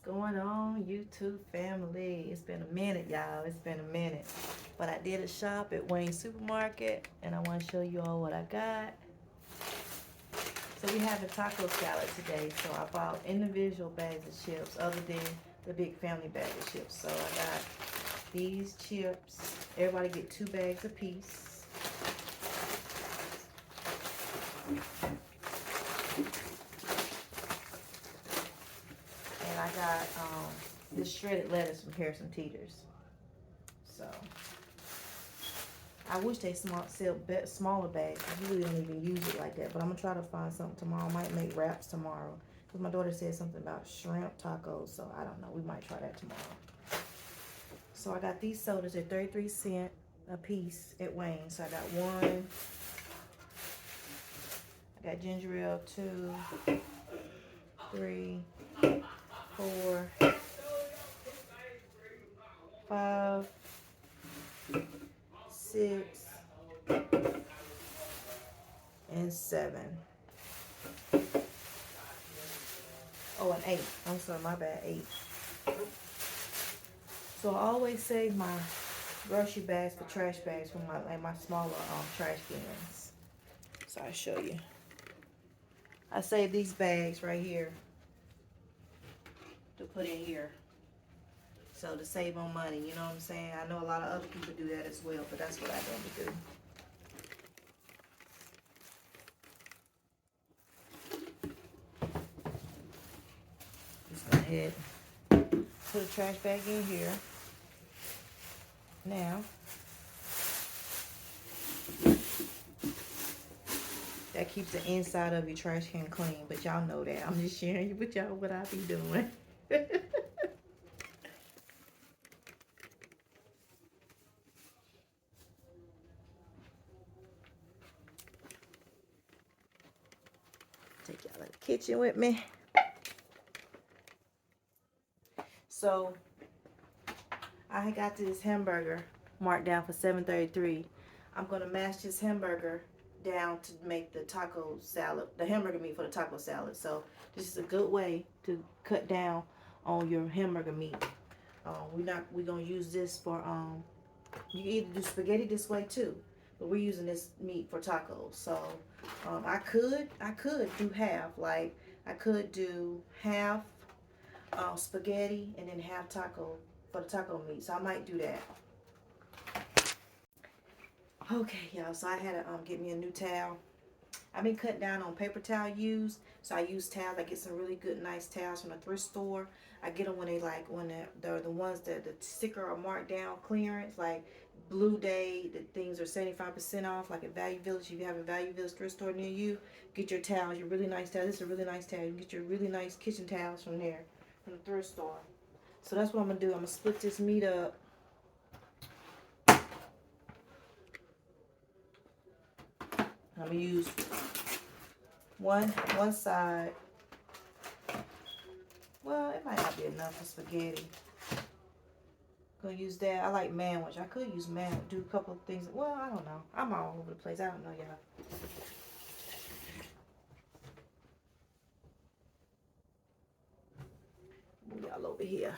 Going on, YouTube family? It's been a minute, y'all. It's been a minute. But I did a shop at Wayne's Supermarket, and I want to show you all what I got. So we have a taco salad today. So I bought individual bags of chips other than the big family bag of chips. So I got these chips. Everybody get 2 bags apiece. And I got this shredded lettuce from Harrison Teeter's. So I wish they sell smaller bags. I really don't even use it like that. But I'm going to try to find something tomorrow. I might make wraps tomorrow. Because my daughter said something about shrimp tacos. So I don't know. We might try that tomorrow. So I got these sodas at 33 cents a piece at Wayne's. So I got 1. I got ginger ale 2, 3, 4, 5, 6, and 7. Oh, and 8. I'm sorry, my bad, 8. So I always save my grocery bags for trash bags for my smaller trash cans. So I'll show you. I save these bags right here to put in here. So to save on money, you know what I'm saying? I know a lot of other people do that as well, but that's what I normally do. Just go ahead, put a trash bag in here. Now, that keeps the inside of your trash can clean, but y'all know that. I'm just sharing with y'all what I be doing. Take y'all in the kitchen with me. So I got this hamburger marked down for $7.33. I'm gonna mash this hamburger down to make the taco salad, the hamburger meat for the taco salad. So this is a good way to cut down on your hamburger meat. We're gonna use this for you can either do spaghetti this way too, but we're using this meat for tacos. So I could do half, like I could do half spaghetti and then half taco for the taco meat. So I might do that. Okay, y'all, so I had to get me a new towel. I've been cutting down on paper towel use, so I use towels. I get some really good, nice towels from the thrift store. I get them when they're the ones that the sticker are marked down clearance, like Blue Day. The things are 75% off, like at Value Village. If you have a Value Village thrift store near you, get your towels. Your really nice towels. This is a really nice towel. You can get your really nice kitchen towels from there, from the thrift store. So that's what I'm gonna do. I'm gonna split this meat up. I'm gonna use one side. Well, it might not be enough for spaghetti. Gonna use that. I like manwich. I could use manwich. Do a couple of things. Well, I don't know. I'm all over the place. I don't know, y'all. Move y'all over here.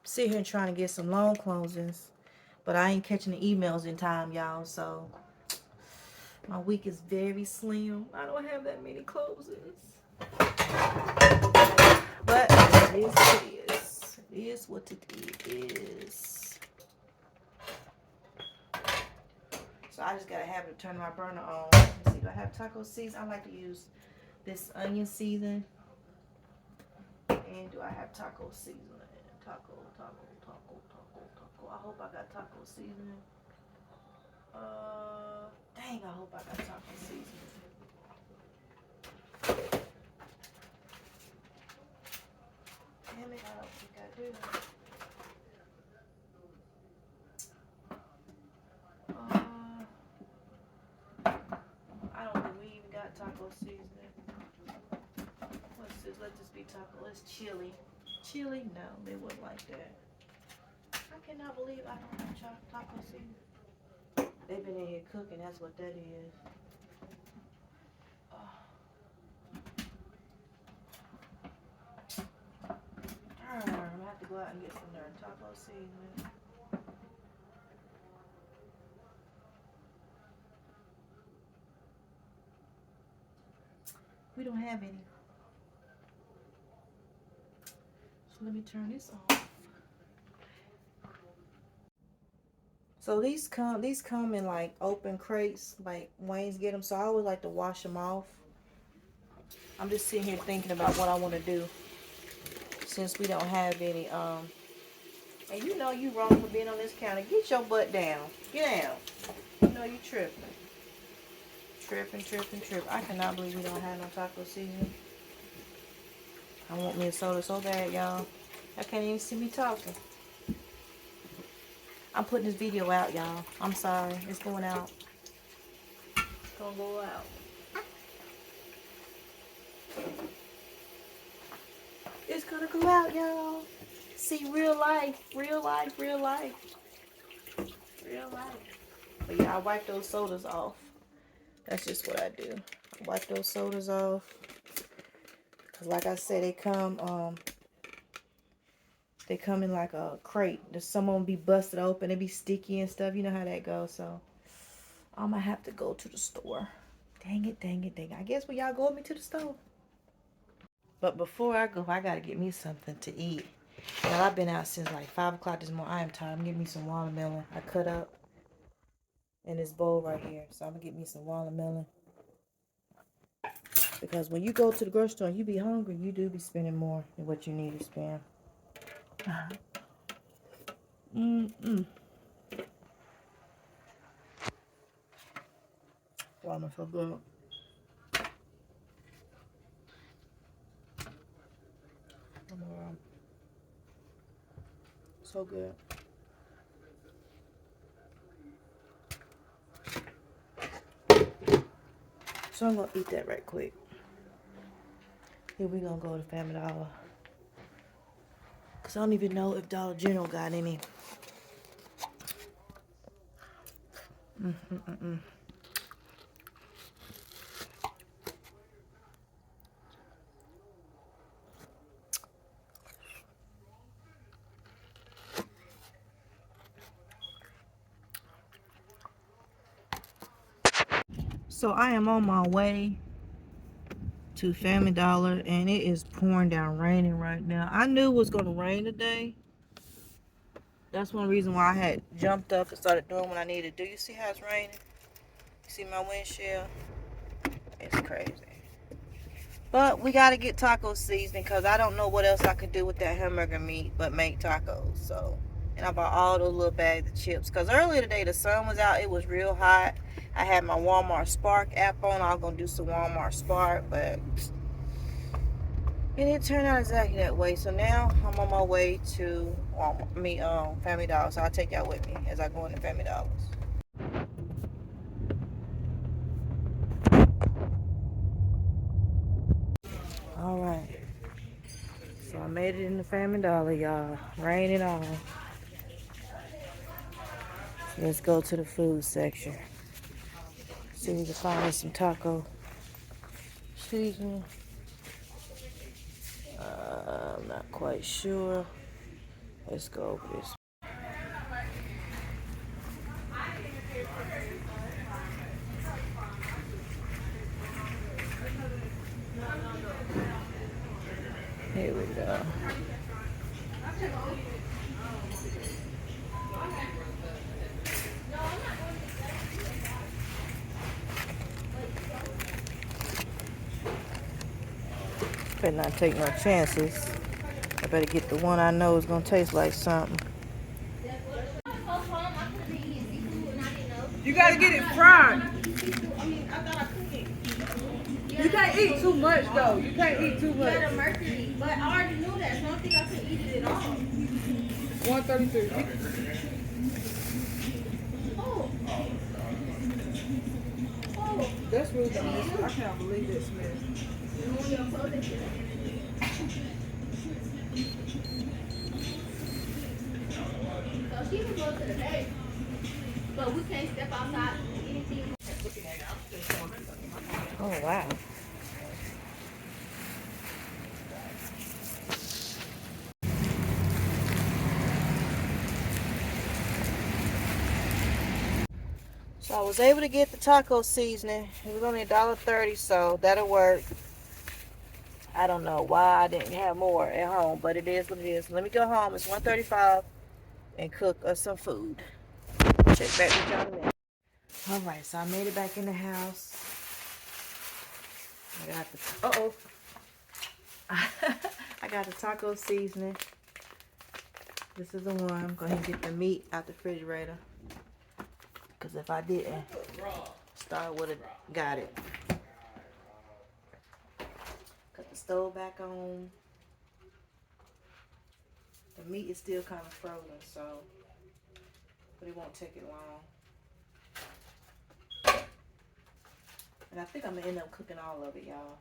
Sit here and trying to get some loan closings, but I ain't catching the emails in time, y'all. So my week is very slim. I don't have that many closings. But it is what it is. It is what it is. So I just got a habit of turning my burner on. Let's see, do I have taco season? I like to use this onion season. And do I have taco seasoning? Taco. I hope I got taco seasoning. Dang, I hope I got taco seasoning. Damn it, I don't think I do. I don't think we even got taco seasoning. What's this? Let this be taco. It's chili. Chili? No, they wouldn't like that. I cannot believe I don't have taco seasoning. They've been in here cooking. That's what that is. out and get some darn taco seasoning. We don't have any. So let me turn this off. So these come in like open crates, like Wayne's get them. So I always like to wash them off. I'm just sitting here thinking about what I want to do since we don't have any. And you know you wrong for being on this counter. Get your butt down. Get down. You know you tripping. Tripping. I cannot believe we don't have no taco seasoning. I want me a soda so bad, y'all. I can't even see me talking. I'm putting this video out, y'all. I'm sorry. It's going out. It's gonna go out. It's gonna go out, y'all. See, real life. But yeah, I wipe those sodas off. That's just what I do. I wipe those sodas off. Cause like I said, they come in like a crate. Some of them be busted open. They be sticky and stuff. You know how that goes. So I'm gonna have to go to the store. Dang it. I guess when y'all go with me to the store. But before I go, I gotta get me something to eat. Now I've been out since like 5 o'clock this morning. I am tired. I'm getting me some watermelon. I cut up in this bowl right here. So I'm gonna get me some watermelon. Because when you go to the grocery store and you be hungry, you do be spending more than what you need to spend. Watermelon so good. So good. So I'm gonna eat that right quick. Then we're gonna go to Family Dollar. Cause I don't even know if Dollar General got any. So I am on my way to Family Dollar and it is pouring down raining right now. I knew it was gonna rain today. That's one reason why I had jumped up and started doing what I needed to do. You see how it's raining? You see my windshield? It's crazy. But we gotta get taco seasoning because I don't know what else I could do with that hamburger meat but make tacos. So, and I bought all those little bags of chips because earlier today the sun was out. It was real hot. I had my Walmart Spark app on. I was gonna do some Walmart Spark, but it didn't turn out exactly that way. So now I'm on my way to Family Dollar. So I'll take y'all with me as I go into Family Dollars. All right. So I made it in the Family Dollar, y'all. Rain and all. So let's go to the food section. See if we can find some taco seasoning. I'm not quite sure. Let's go over this. Here we go. Better not take no chances. I better get the one I know is gonna taste like something. You gotta get it fried. You can't eat too much though. You can't eat too much. Mercury, but I already knew that, so I don't think I could eat it at all. 133. Oh. That's really delicious. I can't believe that smell. So she can go to the bed, but we can't step outside anything. Oh wow. So I was able to get the taco seasoning. It was only $1.30, so that'll work. I don't know why I didn't have more at home, but it is what it is. Let me go home. It's 1:35 and cook us some food. Check back with y'all in a minute. Alright, so I made it back in the house. I got the I got the taco seasoning. This is the one. I'm going to get the meat out the refrigerator. Because if I didn't, Star would have got it. Cut the stove back on. The meat is still kind of frozen, so, but it won't take it long. And I think I'm going to end up cooking all of it, y'all.